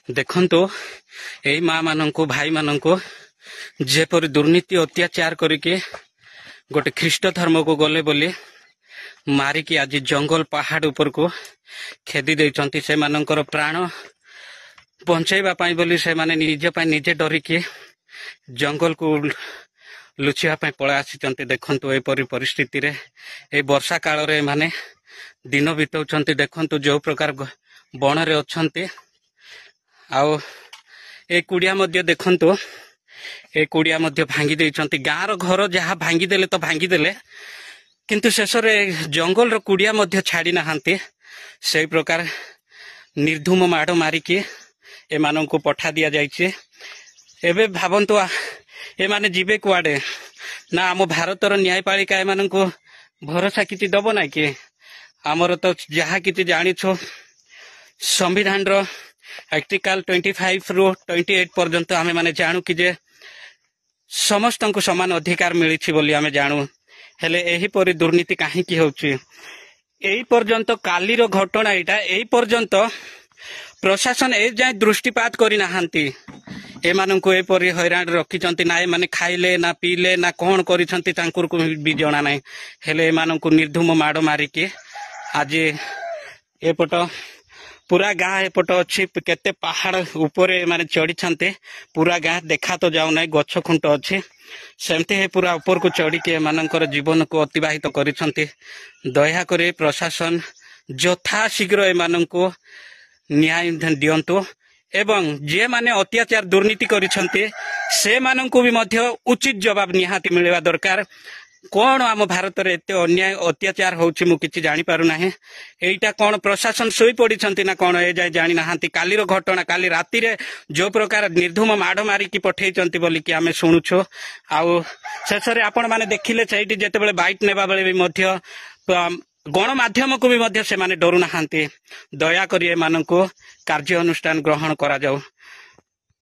देखंतु एई माँ मानंकु भाई मानंकु जेपरि दुर्नीति अत्याचार करके गोटे ख्रीष्ट धर्म को गले बोली मारिकी आज जंगल पहाड़ ऊपर को खेदी देइचंती। से मानंकर प्राण बंचाइबा पाई बोली से माने निजे पाई निजे डरिकी जंगल को लुचिया पाई पळा आसीचंती। देखंतु एपरि परिस्थिति रे ए वर्षा काल रे माने दिन बिताउचंती। देखंतु जो प्रकार बण रे अछंती आउ ए कुड़िया मध्य देखंतु ए कुड़िया मध्य भांगी देइचंती। गाँर घर जहाँ भांगी देले तो भांगी देले किंतु शेष रे जंगल रो कुड़िया मध्य छाड़ी नाहांती। से प्रकार निर्धूम माड़ मारिकी ए मानंकु पठा दिया जाइछे। एबे भाबंतु ए माने जीवे कुआडे ना आम भारतर न्यायपालिका ए मानंकु भरोसा किछि दबो ना कि आमर तो जहाँ किछि जानिछो संविधान रो आर्टिकल 25 रु 28 पर्यंत आमे माने जानू कि जे समस्त को समान अधिकार मिली बोली आमे जानू। हेले एही परि दुर्नीति काहे की होछि एही पर्यंत कालीर घटना एटा एही पर्यंत प्रशासन ए जाय दृष्टिपात करि नाहांती। ए मानंकु ए परि हैरान रखिचंती ना ए माने खाइले ना पीले ना कोन करिसंती तांकुर को भी जणा नै। हेले ए मानंकु निर्धूम माड़ मारिके आज एपट पूरा गाँ एपट अच्छी केते पहाड़ ऊपर माने चढ़ी छांते पूरा गाँ देखा तो जाऊ ना गछ खुंट अच्छी सेमती है पूरा ऊपर को चढ़ी के मानकर जीवन को अतिबाहित करिसंती। दया करे प्रशासन यथा शीघ्र ए मानंकु न्याय दियंतु एवं जे माने अत्याचार दुर्नीति करिसंती से मानंकु भी मध्य उचित जवाब निहाती मिलवा दरकार। कौन आम भारत रे एते अन्याय अत्याचार होउछि मु किछि जानि पारु नाही। एइटा कौन प्रशासन सोई पड़िछंती ना कौन ए जाय जानि नाहांती। कालीर घटना काली राति रे जो प्रकार निर्धूम माड़ मारी की पठेइचंती बोली कि आमे सुनुछु। आउ शेषरे आपण माने देखिले छैटी जेतेबेले बाइट नेबा बेले भी मध्य गणमाध्यम को भी मध्य से माने डरु नाहांती। दया करी ए मानंकु कार्य अनुष्ठान ग्रहण करा जाऊ।